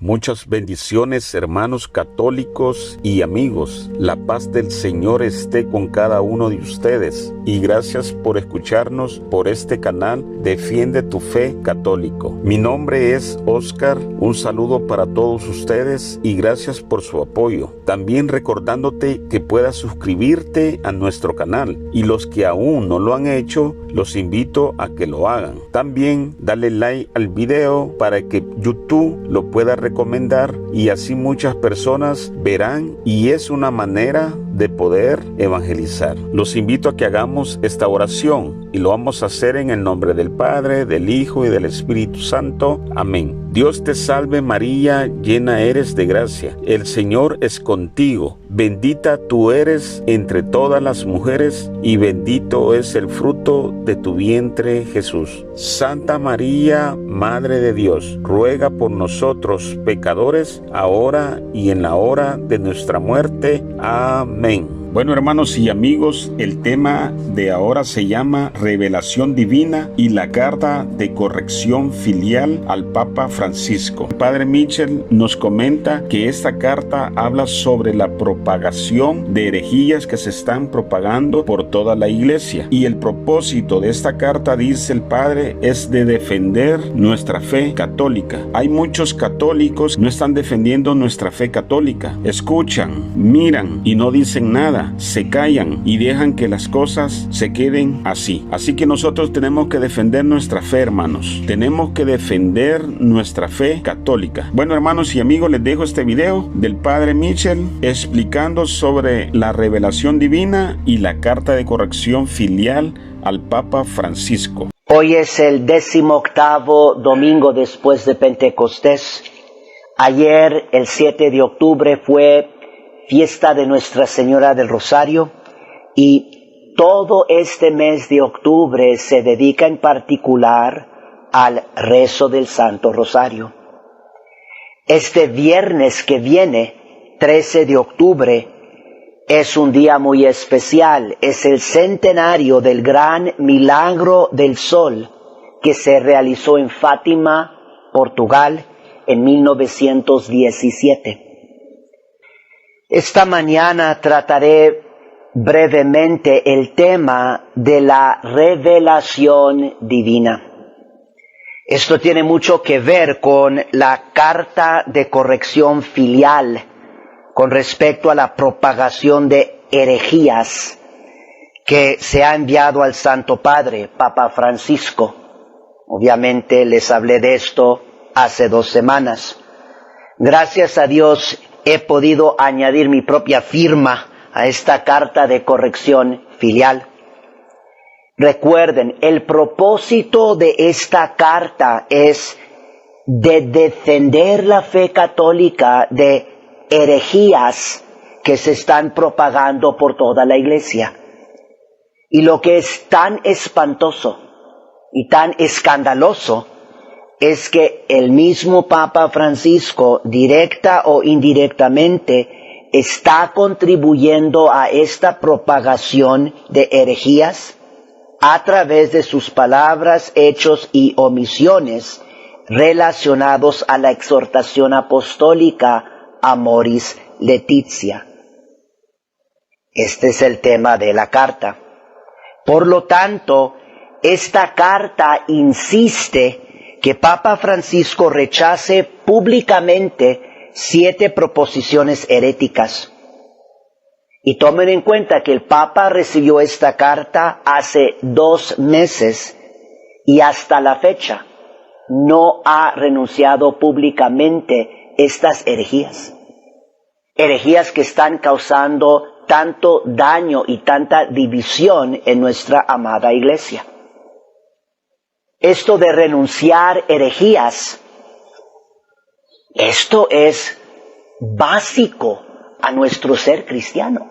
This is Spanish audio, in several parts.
Muchas bendiciones, hermanos católicos y amigos. La paz del Señor esté con cada uno de ustedes. Y gracias por escucharnos por este canal Defiende tu Fe Católico. Mi nombre es Oscar. Un saludo para todos ustedes y gracias por su apoyo. También recordándote que puedas suscribirte a nuestro canal. Y los que aún no lo han hecho, los invito a que lo hagan. También dale like al video para que YouTube lo pueda recomendar y así muchas personas verán y es una manera de poder evangelizar. Los invito a que hagamos esta oración y lo vamos a hacer en el nombre del Padre, del Hijo y del Espíritu Santo. Amén. Dios te salve María, llena eres de gracia. El Señor es contigo. Bendita tú eres entre todas las mujeres y bendito es el fruto de tu vientre Jesús. Santa María, Madre de Dios, ruega por nosotros pecadores, ahora y en la hora de nuestra muerte. Amén. Bueno, hermanos y amigos, el tema de ahora se llama Revelación Divina y la carta de corrección filial al Papa Francisco. El Padre Mitchell nos comenta que esta carta habla sobre la propagación de herejías que se están propagando por toda la iglesia. Y el propósito de esta carta, dice el Padre, es de defender nuestra fe católica. Hay muchos católicos que no están defendiendo nuestra fe católica. Escuchan, miran y no dicen nada. Se callan y dejan que las cosas se queden así. Así que nosotros tenemos que defender nuestra fe, hermanos. Tenemos que defender nuestra fe católica. Bueno, hermanos y amigos, les dejo este video del Padre Mitchell explicando sobre la revelación divina y la carta de corrección filial al Papa Francisco. Hoy es el 18º domingo después de Pentecostés. Ayer, el 7 de octubre, fue fiesta de Nuestra Señora del Rosario y todo este mes de octubre se dedica en particular al rezo del Santo Rosario. Este viernes que viene, 13 de octubre, es un día muy especial. Es el centenario del gran milagro del sol que se realizó en Fátima, Portugal, en 1917. Esta mañana trataré brevemente el tema de la revelación divina. Esto tiene mucho que ver con la carta de corrección filial con respecto a la propagación de herejías que se ha enviado al Santo Padre, Papa Francisco. Obviamente les hablé de esto hace 2 semanas. Gracias a Dios he podido añadir mi propia firma a esta carta de corrección filial. Recuerden, el propósito de esta carta es de defender la fe católica de herejías que se están propagando por toda la iglesia. Y lo que es tan espantoso y tan escandaloso es que el mismo Papa Francisco, directa o indirectamente, está contribuyendo a esta propagación de herejías a través de sus palabras, hechos y omisiones relacionados a la exhortación apostólica Amoris Laetitia. Este es el tema de la carta. Por lo tanto, esta carta insiste que Papa Francisco rechace públicamente 7 proposiciones heréticas. Y tomen en cuenta que el Papa recibió esta carta hace 2 meses y hasta la fecha no ha renunciado públicamente estas herejías. Herejías que están causando tanto daño y tanta división en nuestra amada iglesia. Esto de renunciar herejías, esto es básico a nuestro ser cristiano.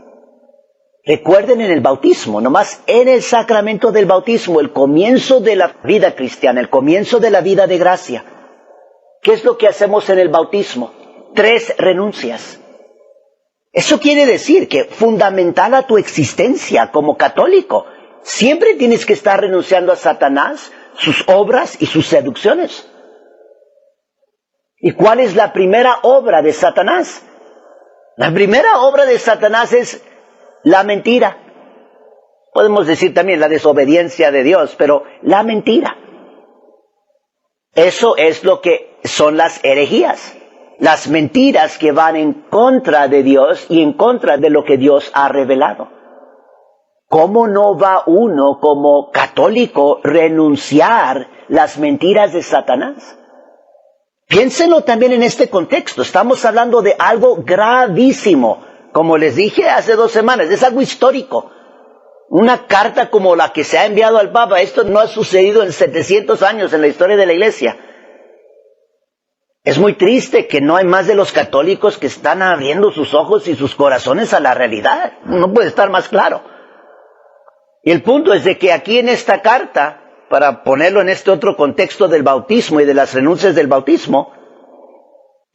Recuerden en el bautismo, nomás en el sacramento del bautismo, el comienzo de la vida cristiana, el comienzo de la vida de gracia. ¿Qué es lo que hacemos en el bautismo? 3 renuncias. Eso quiere decir que fundamental a tu existencia como católico, siempre tienes que estar renunciando a Satanás, sus obras y sus seducciones. ¿Y cuál es la primera obra de Satanás? La primera obra de Satanás es la mentira. Podemos decir también la desobediencia de Dios, pero la mentira. Eso es lo que son las herejías. Las mentiras que van en contra de Dios y en contra de lo que Dios ha revelado. ¿Cómo no va uno como católico renunciar las mentiras de Satanás? Piénsenlo también en este contexto. Estamos hablando de algo gravísimo. Como les dije hace 2 semanas, es algo histórico. Una carta como la que se ha enviado al Papa, esto no ha sucedido en 700 años en la historia de la Iglesia. Es muy triste que no hay más de los católicos que están abriendo sus ojos y sus corazones a la realidad. No puede estar más claro. Y el punto es de que aquí en esta carta, para ponerlo en este otro contexto del bautismo y de las renuncias del bautismo,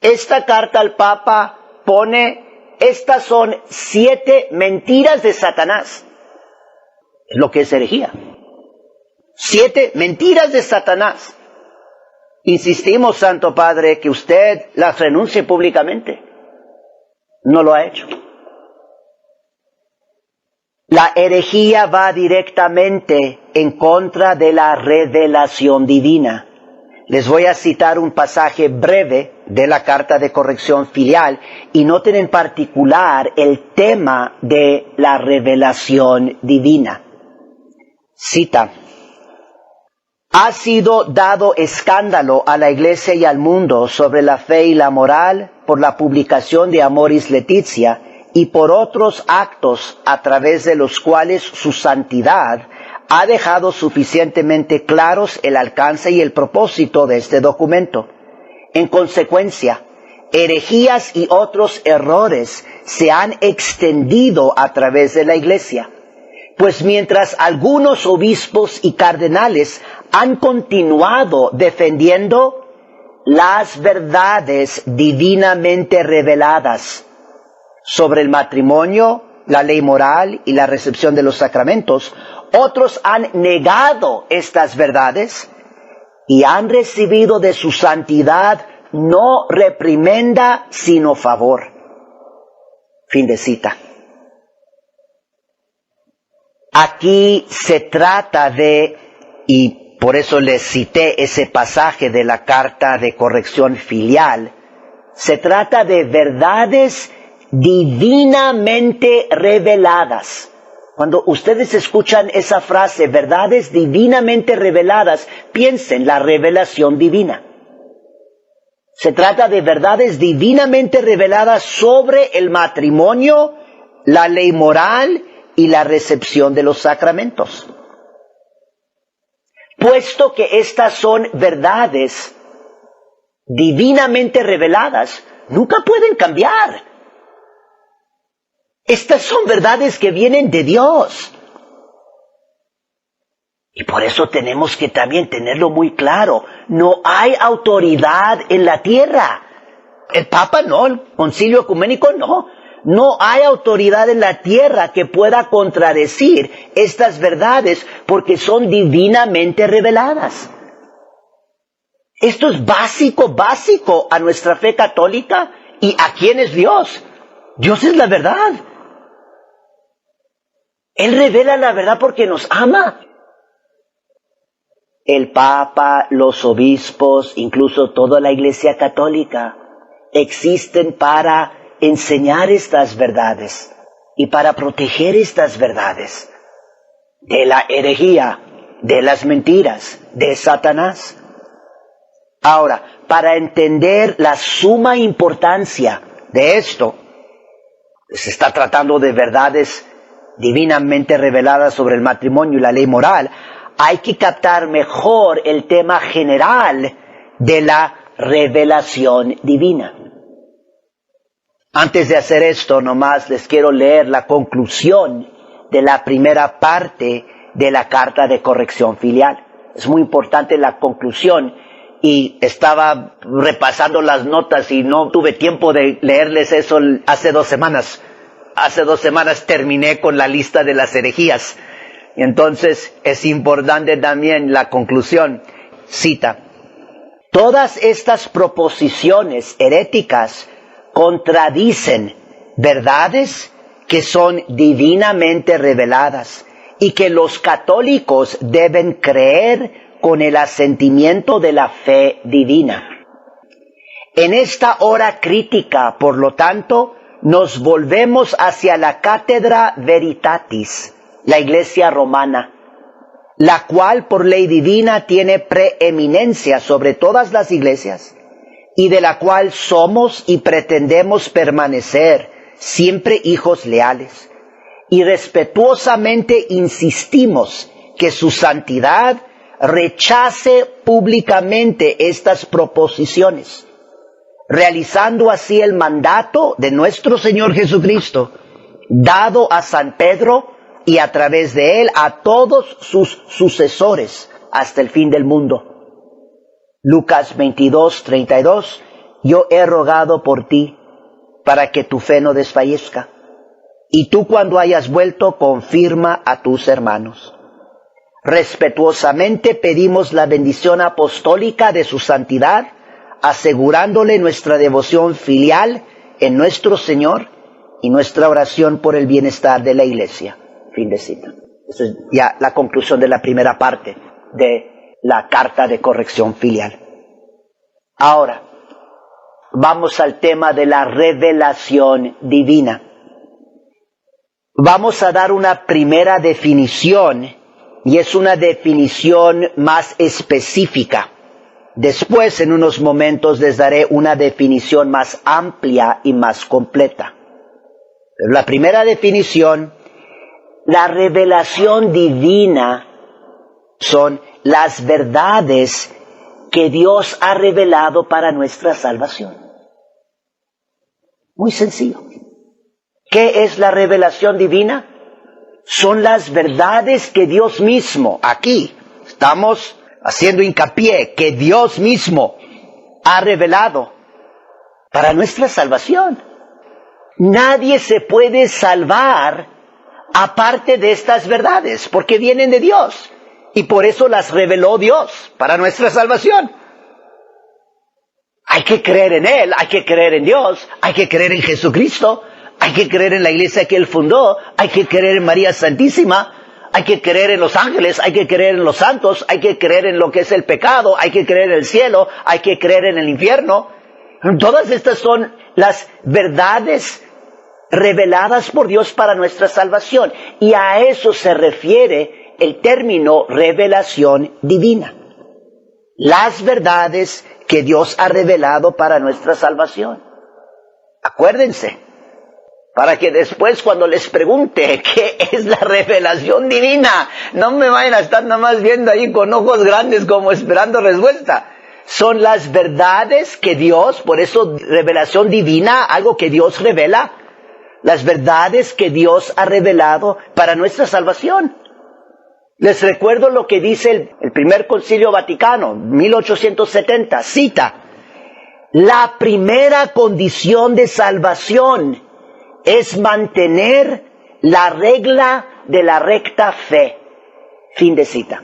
esta carta al Papa pone, estas son 7 mentiras de Satanás. Es lo que es herejía. 7 mentiras de Satanás. Insistimos, Santo Padre, que usted las renuncie públicamente. No lo ha hecho. La herejía va directamente en contra de la revelación divina. Les voy a citar un pasaje breve de la carta de corrección filial y noten en particular el tema de la revelación divina. Cita: ha sido dado escándalo a la Iglesia y al mundo sobre la fe y la moral por la publicación de Amoris Laetitia y por otros actos a través de los cuales su santidad ha dejado suficientemente claros el alcance y el propósito de este documento. En consecuencia, herejías y otros errores se han extendido a través de la Iglesia, pues mientras algunos obispos y cardenales han continuado defendiendo las verdades divinamente reveladas sobre el matrimonio, la ley moral y la recepción de los sacramentos, otros han negado estas verdades y han recibido de su santidad no reprimenda sino favor. Fin de cita. Aquí se trata de, y por eso les cité ese pasaje de la carta de corrección filial, se trata de verdades divinamente reveladas. Cuando ustedes escuchan esa frase, verdades divinamente reveladas, piensen la revelación divina. Se trata de verdades divinamente reveladas sobre el matrimonio, la ley moral y la recepción de los sacramentos. Puesto que estas son verdades divinamente reveladas, nunca pueden cambiar. Estas son verdades que vienen de Dios. Y por eso tenemos que también tenerlo muy claro. No hay autoridad en la tierra. El Papa no, el Concilio Ecuménico no. No hay autoridad en la tierra que pueda contradecir estas verdades porque son divinamente reveladas. Esto es básico a nuestra fe católica. ¿Y a quién es Dios? Dios es la verdad. Él revela la verdad porque nos ama. El Papa, los obispos, incluso toda la Iglesia Católica, existen para enseñar estas verdades y para proteger estas verdades de la herejía, de las mentiras, de Satanás. Ahora, para entender la suma importancia de esto, se está tratando de verdades divinamente reveladas sobre el matrimonio y la ley moral, hay que captar mejor el tema general de la revelación divina. Antes de hacer esto, nomás les quiero leer la conclusión de la primera parte de la carta de corrección filial. Es muy importante la conclusión y estaba repasando las notas y no tuve tiempo de leerles eso hace 2 semanas. Hace 2 semanas terminé con la lista de las herejías. Y entonces es importante también la conclusión. Cita: Todas estas proposiciones heréticas contradicen verdades que son divinamente reveladas y que los católicos deben creer con el asentimiento de la fe divina. En esta hora crítica, por lo tanto, nos volvemos hacia la Cátedra Veritatis, la Iglesia romana, la cual por ley divina tiene preeminencia sobre todas las iglesias, y de la cual somos y pretendemos permanecer siempre hijos leales, y respetuosamente insistimos que su santidad rechace públicamente estas proposiciones, realizando así el mandato de nuestro Señor Jesucristo, dado a San Pedro y a través de él a todos sus sucesores hasta el fin del mundo. Lucas 22:32, yo he rogado por ti para que tu fe no desfallezca, y tú cuando hayas vuelto confirma a tus hermanos. Respetuosamente pedimos la bendición apostólica de su santidad, asegurándole nuestra devoción filial en nuestro Señor y nuestra oración por el bienestar de la Iglesia. Fin de cita. Esa es ya la conclusión de la primera parte de la carta de corrección filial. Ahora, vamos al tema de la revelación divina. Vamos a dar una primera definición, y es una definición más específica. Después, en unos momentos, les daré una definición más amplia y más completa. Pero la primera definición, la revelación divina, son las verdades que Dios ha revelado para nuestra salvación. Muy sencillo. ¿Qué es la revelación divina? Son las verdades que Dios mismo, aquí estamos haciendo hincapié, que Dios mismo ha revelado para nuestra salvación. Nadie se puede salvar aparte de estas verdades, porque vienen de Dios, y por eso las reveló Dios para nuestra salvación. Hay que creer en Él, hay que creer en Dios, hay que creer en Jesucristo, hay que creer en la iglesia que Él fundó, hay que creer en María Santísima, hay que creer en los ángeles, hay que creer en los santos, hay que creer en lo que es el pecado, hay que creer en el cielo, hay que creer en el infierno. Todas estas son las verdades reveladas por Dios para nuestra salvación, y a eso se refiere el término revelación divina. Las verdades que Dios ha revelado para nuestra salvación. Acuérdense, para que después cuando les pregunte qué es la revelación divina, no me vayan a estar nada más viendo ahí con ojos grandes como esperando respuesta. Son las verdades que Dios, por eso revelación divina, algo que Dios revela, las verdades que Dios ha revelado para nuestra salvación. Les recuerdo lo que dice el primer Concilio Vaticano, 1870, cita: la primera condición de salvación es mantener la regla de la recta fe. Fin de cita.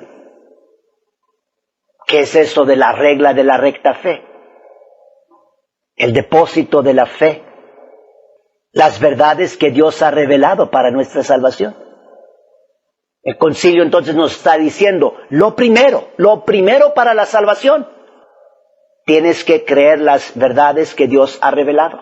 ¿Qué es esto de la regla de la recta fe? El depósito de la fe. Las verdades que Dios ha revelado para nuestra salvación. El concilio entonces nos está diciendo, lo primero para la salvación, tienes que creer las verdades que Dios ha revelado.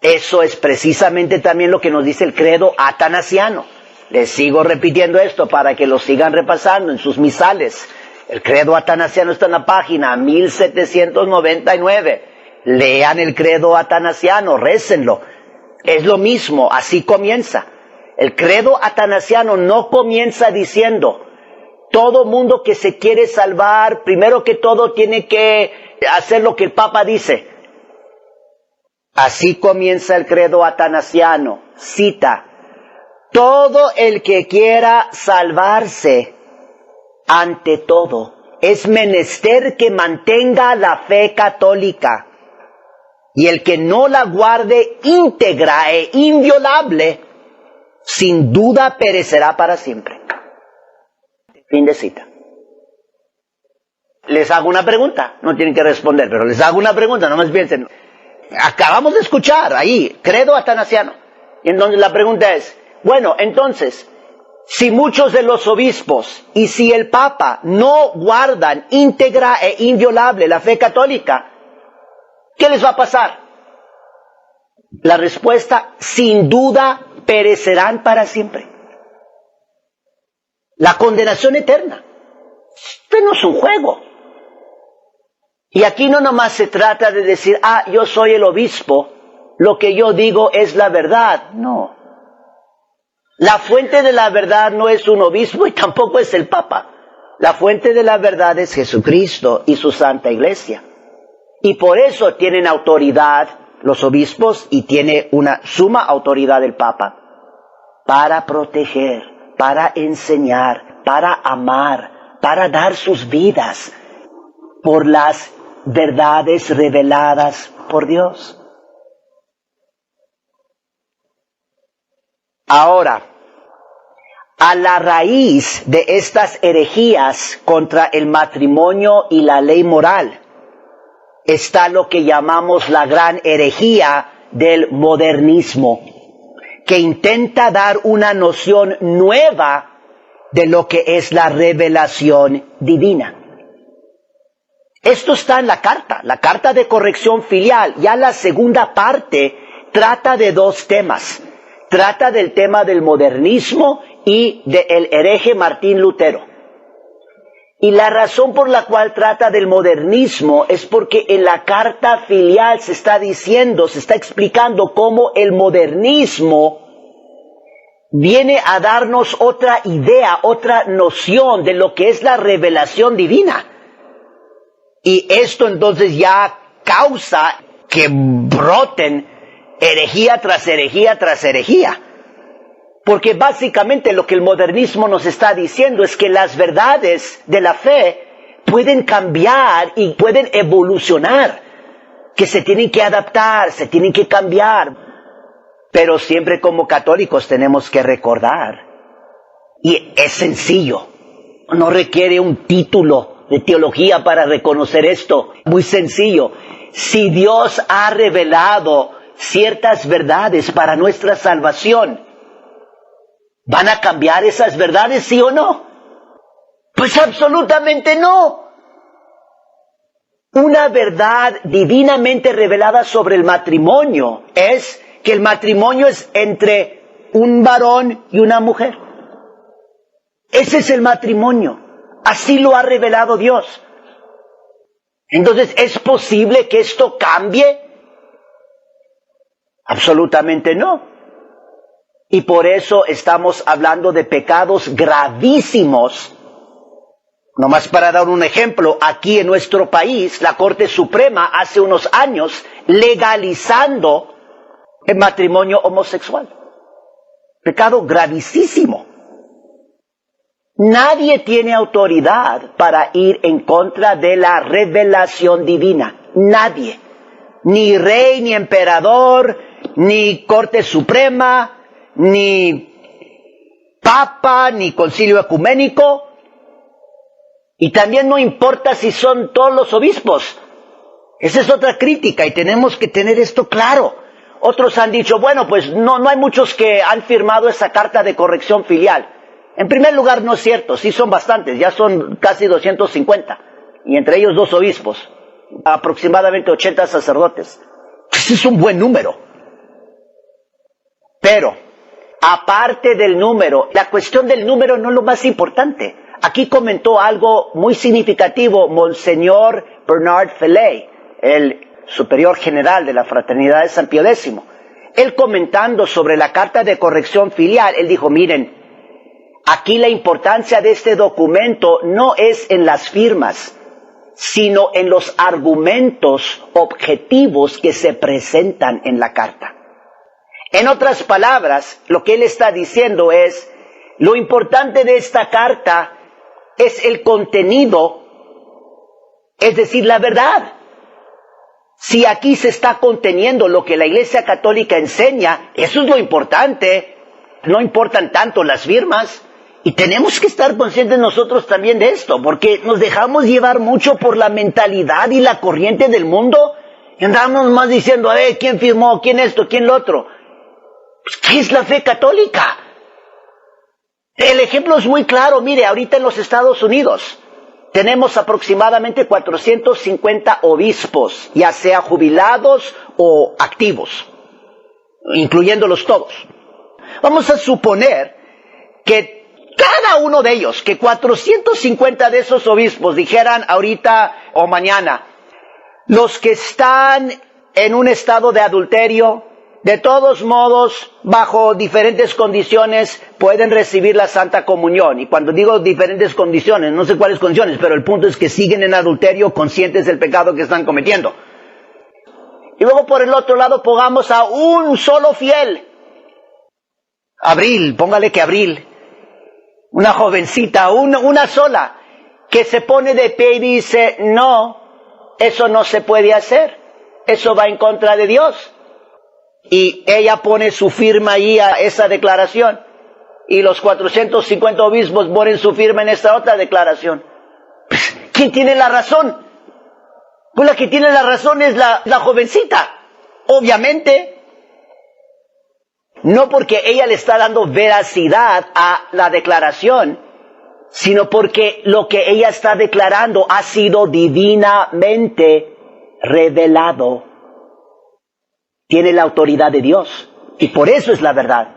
Eso es precisamente también lo que nos dice el credo atanasiano. Les sigo repitiendo esto para que lo sigan repasando en sus misales. El credo atanasiano está en la página 1799. Lean el credo atanasiano, récenlo. Es lo mismo, así comienza. El credo atanasiano no comienza diciendo, todo mundo que se quiere salvar, primero que todo tiene que hacer lo que el Papa dice. Así comienza el credo atanasiano. Cita: todo el que quiera salvarse, ante todo, es menester que mantenga la fe católica, y el que no la guarde íntegra e inviolable, sin duda perecerá para siempre. Fin de cita. les hago una pregunta, no tienen que responder, pero les hago una pregunta, nomás piensen. Acabamos de escuchar ahí, credo atanasiano. Y entonces la pregunta es, bueno, entonces, si muchos de los obispos y si el Papa no guardan íntegra e inviolable la fe católica, ¿qué les va a pasar? La respuesta, sin duda, perecerán para siempre. La condenación eterna. Esto no es un juego. Y aquí no nomás se trata de decir, yo soy el obispo, lo que yo digo es la verdad. No. La fuente de la verdad no es un obispo y tampoco es el Papa. La fuente de la verdad es Jesucristo y su Santa Iglesia. Y por eso tienen autoridad los obispos y tiene una suma autoridad el Papa para proteger, para enseñar, para amar, para dar sus vidas por las verdades reveladas por Dios. Ahora, a la raíz de estas herejías contra el matrimonio y la ley moral está lo que llamamos la gran herejía del modernismo, que intenta dar una noción nueva de lo que es la revelación divina. Esto está en la carta de corrección filial. Ya la segunda parte trata de dos temas. Trata del tema del modernismo y del hereje Martín Lutero. Y la razón por la cual trata del modernismo es porque en la carta filial se está explicando cómo el modernismo viene a darnos otra idea, otra noción de lo que es la revelación divina. Y esto entonces ya causa que broten herejía tras herejía tras herejía. Porque básicamente lo que el modernismo nos está diciendo es que las verdades de la fe pueden cambiar y pueden evolucionar, que se tienen que adaptar, se tienen que cambiar. Pero siempre como católicos tenemos que recordar, y es sencillo, no requiere un título de teología para reconocer esto, muy sencillo. Si Dios ha revelado ciertas verdades para nuestra salvación, ¿van a cambiar esas verdades, sí o no? Pues absolutamente no. Una verdad divinamente revelada sobre el matrimonio es que el matrimonio es entre un varón y una mujer. Ese es el matrimonio. Así lo ha revelado Dios. Entonces, ¿es posible que esto cambie? Absolutamente no. Y por eso estamos hablando de pecados gravísimos. Nomás para dar un ejemplo, aquí en nuestro país, la Corte Suprema hace unos años legalizando el matrimonio homosexual. Pecado gravísimo. Nadie tiene autoridad para ir en contra de la revelación divina. Nadie. Ni rey, ni emperador, ni Corte Suprema, ni Papa, ni Concilio Ecuménico. Y también no importa si son todos los obispos. Esa es otra crítica y tenemos que tener esto claro. Otros han dicho, bueno, pues no hay muchos que han firmado esa carta de corrección filial. En primer lugar, no es cierto, sí son bastantes, ya son casi 250. Y entre ellos 2 obispos, aproximadamente 80 sacerdotes. Ese es un buen número. Pero, aparte del número, la cuestión del número no es lo más importante. Aquí comentó algo muy significativo Monseñor Bernard Fellay, el superior general de la Fraternidad de San Pío X. Él comentando sobre la carta de corrección filial, él dijo, miren, aquí la importancia de este documento no es en las firmas, sino en los argumentos objetivos que se presentan en la carta. En otras palabras, lo que él está diciendo es, lo importante de esta carta es el contenido, es decir, la verdad. Si aquí se está conteniendo lo que la Iglesia Católica enseña, eso es lo importante. No importan tanto las firmas. Y tenemos que estar conscientes nosotros también de esto, porque nos dejamos llevar mucho por la mentalidad y la corriente del mundo, y andamos más diciendo, ¿quién firmó? ¿Quién esto? ¿Quién lo otro? Pues, ¿qué es la fe católica? El ejemplo es muy claro. Mire, ahorita en los Estados Unidos tenemos aproximadamente 450 obispos, ya sea jubilados o activos, incluyéndolos todos. Vamos a suponer que cada uno de ellos, que 450 de esos obispos dijeran ahorita o mañana, los que están en un estado de adulterio, de todos modos, bajo diferentes condiciones, pueden recibir la Santa Comunión. Y cuando digo diferentes condiciones, no sé cuáles condiciones, pero el punto es que siguen en adulterio conscientes del pecado que están cometiendo. Y luego por el otro lado pongamos a un solo fiel. Abril, póngale que Abril. Una jovencita, una sola, que se pone de pie y dice, no, eso no se puede hacer, eso va en contra de Dios. Y ella pone su firma ahí a esa declaración, y los 450 obispos ponen su firma en esta otra declaración. ¿Quién tiene la razón? Pues la que tiene la razón es la jovencita, obviamente. No porque ella le está dando veracidad a la declaración, sino porque lo que ella está declarando ha sido divinamente revelado. Tiene la autoridad de Dios, y por eso es la verdad.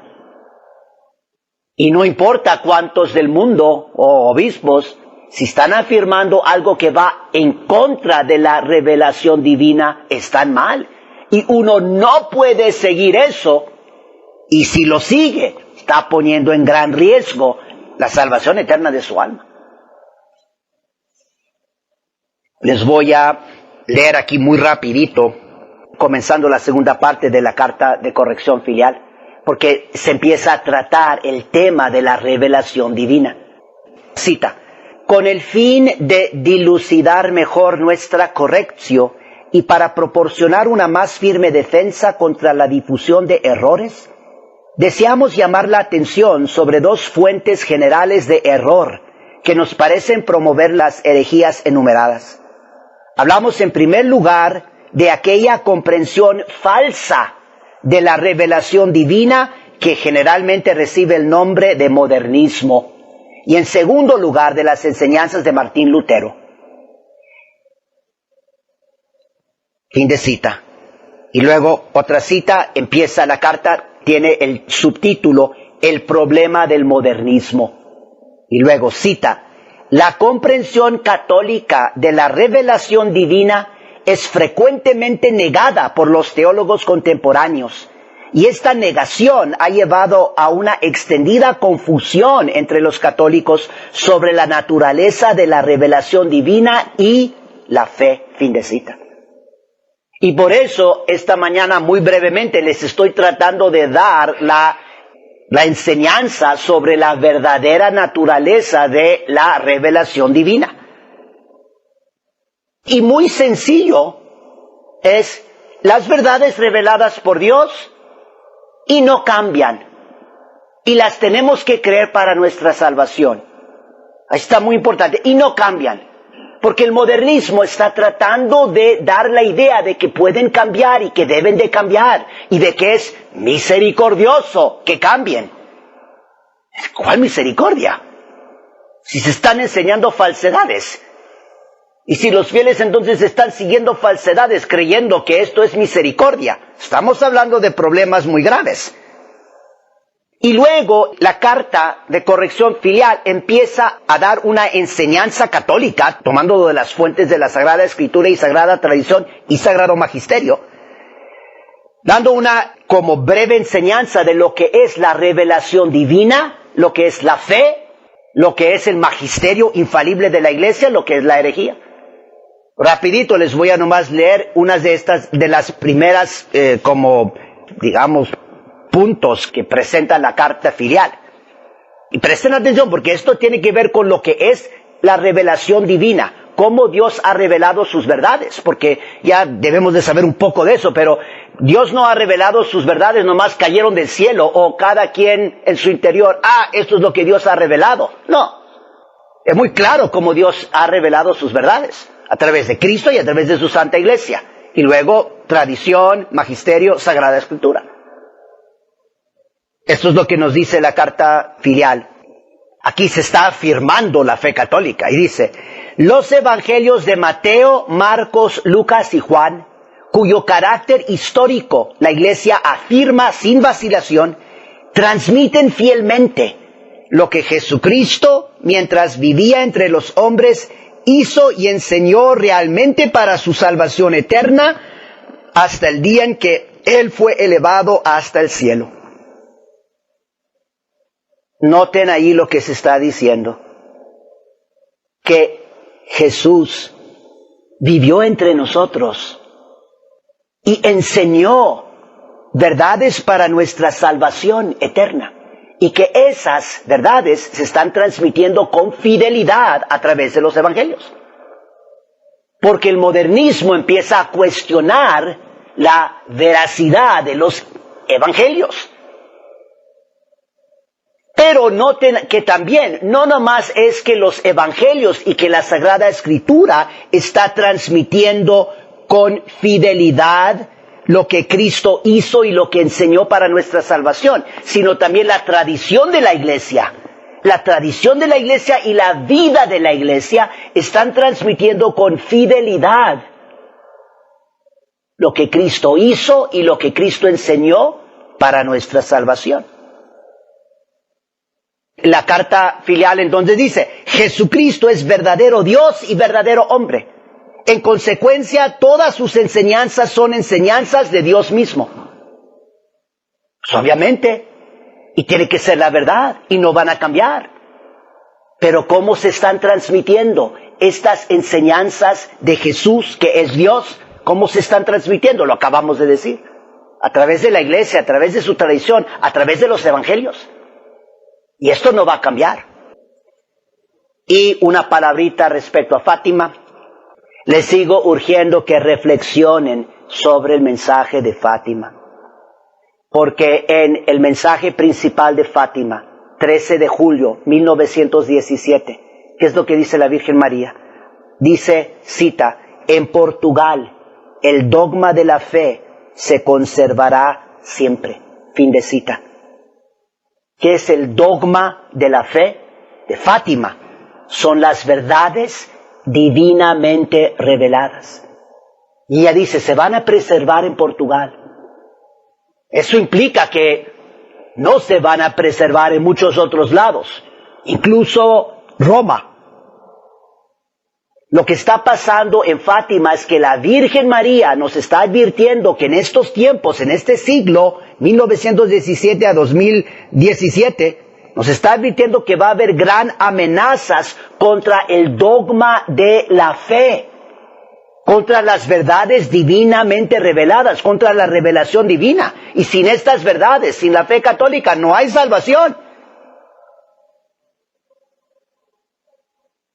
Y no importa cuántos del mundo o obispos, si están afirmando algo que va en contra de la revelación divina, están mal. Y uno no puede seguir eso. Y si lo sigue, está poniendo en gran riesgo la salvación eterna de su alma. Les voy a leer aquí muy rapidito, comenzando la segunda parte de la carta de corrección filial, porque se empieza a tratar el tema de la revelación divina. Cita, con el fin de dilucidar mejor nuestra corrección y para proporcionar una más firme defensa contra la difusión de errores, deseamos llamar la atención sobre dos fuentes generales de error que nos parecen promover las herejías enumeradas. Hablamos en primer lugar de aquella comprensión falsa de la revelación divina que generalmente recibe el nombre de modernismo, y en segundo lugar de las enseñanzas de Martín Lutero. Fin de cita. Y luego otra cita, empieza la carta, tiene el subtítulo, El problema del modernismo. Y luego cita, la comprensión católica de la revelación divina es frecuentemente negada por los teólogos contemporáneos, y esta negación ha llevado a una extendida confusión entre los católicos sobre la naturaleza de la revelación divina y la fe. Fin de cita. Y por eso, esta mañana muy brevemente les estoy tratando de dar la enseñanza sobre la verdadera naturaleza de la revelación divina. Y muy sencillo es las verdades reveladas por Dios y no cambian. Y las tenemos que creer para nuestra salvación. Ahí está muy importante. Y no cambian. Porque el modernismo está tratando de dar la idea de que pueden cambiar y que deben de cambiar, y de que es misericordioso que cambien. ¿Cuál misericordia? Si se están enseñando falsedades. Y si los fieles entonces están siguiendo falsedades creyendo que esto es misericordia, estamos hablando de problemas muy graves. Y luego la carta de corrección filial empieza a dar una enseñanza católica, tomando de las fuentes de la Sagrada Escritura y Sagrada Tradición y Sagrado Magisterio, dando una como breve enseñanza de lo que es la revelación divina, lo que es la fe, lo que es el magisterio infalible de la Iglesia, lo que es la herejía. Rapidito les voy a nomás leer unas de las primeras, puntos que presenta la carta filial. Y presten atención porque esto tiene que ver con lo que es la revelación divina, cómo Dios ha revelado sus verdades, porque ya debemos de saber un poco de eso, pero Dios no ha revelado sus verdades, nomás cayeron del cielo, o cada quien en su interior, esto es lo que Dios ha revelado. No, es muy claro cómo Dios ha revelado sus verdades, a través de Cristo y a través de su Santa Iglesia, y luego tradición, magisterio, Sagrada Escritura. Esto es lo que nos dice la carta filial. Aquí se está afirmando la fe católica y dice: los evangelios de Mateo, Marcos, Lucas y Juan, cuyo carácter histórico la Iglesia afirma sin vacilación, transmiten fielmente lo que Jesucristo, mientras vivía entre los hombres, hizo y enseñó realmente para su salvación eterna, hasta el día en que Él fue elevado hasta el cielo. Noten ahí lo que se está diciendo, que Jesús vivió entre nosotros y enseñó verdades para nuestra salvación eterna, y que esas verdades se están transmitiendo con fidelidad a través de los evangelios. Porque el modernismo empieza a cuestionar la veracidad de los evangelios. Pero noten que también, no nomás es que los evangelios y que la Sagrada Escritura está transmitiendo con fidelidad lo que Cristo hizo y lo que enseñó para nuestra salvación, sino también la tradición de la Iglesia. La tradición de la Iglesia y la vida de la Iglesia están transmitiendo con fidelidad lo que Cristo hizo y lo que Cristo enseñó para nuestra salvación. La carta filial entonces dice: Jesucristo es verdadero Dios y verdadero hombre. En consecuencia, todas sus enseñanzas son enseñanzas de Dios mismo. Pues obviamente, y tiene que ser la verdad, y no van a cambiar. Pero ¿cómo se están transmitiendo estas enseñanzas de Jesús, que es Dios? ¿Cómo se están transmitiendo? Lo acabamos de decir. A través de la Iglesia, a través de su tradición, a través de los evangelios. Y esto no va a cambiar. Y una palabrita respecto a Fátima. Les sigo urgiendo que reflexionen sobre el mensaje de Fátima. Porque en el mensaje principal de Fátima, 13 de julio 1917, ¿qué es lo que dice la Virgen María? Dice, cita: en Portugal el dogma de la fe se conservará siempre. Fin de cita. ¿Qué es el dogma de la fe? De Fátima. Son las verdades divinamente reveladas. Y ella dice, se van a preservar en Portugal. Eso implica que no se van a preservar en muchos otros lados, incluso Roma. Lo que está pasando en Fátima es que la Virgen María nos está advirtiendo que en estos tiempos, en este siglo, 1917 a 2017, nos está advirtiendo que va a haber gran amenazas contra el dogma de la fe, contra las verdades divinamente reveladas, contra la revelación divina. Y sin estas verdades, sin la fe católica, no hay salvación.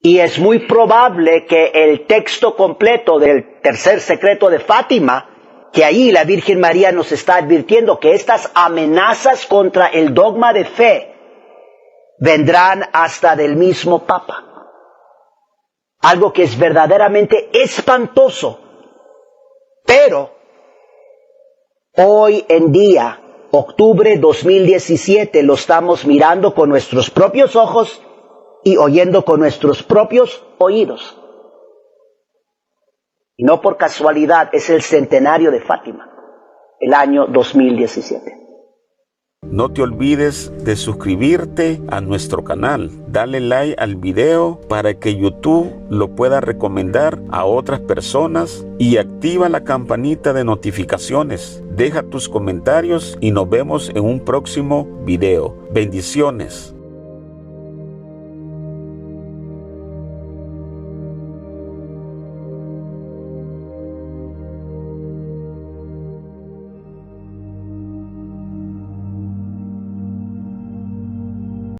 Y es muy probable que el texto completo del tercer secreto de Fátima, que ahí la Virgen María nos está advirtiendo que estas amenazas contra el dogma de fe vendrán hasta del mismo Papa. Algo que es verdaderamente espantoso. Pero hoy en día, octubre 2017, lo estamos mirando con nuestros propios ojos y oyendo con nuestros propios oídos. Y no por casualidad es el centenario de Fátima, el año 2017. No te olvides de suscribirte a nuestro canal, dale like al video para que YouTube lo pueda recomendar a otras personas y activa la campanita de notificaciones. Deja tus comentarios y nos vemos en un próximo video. Bendiciones.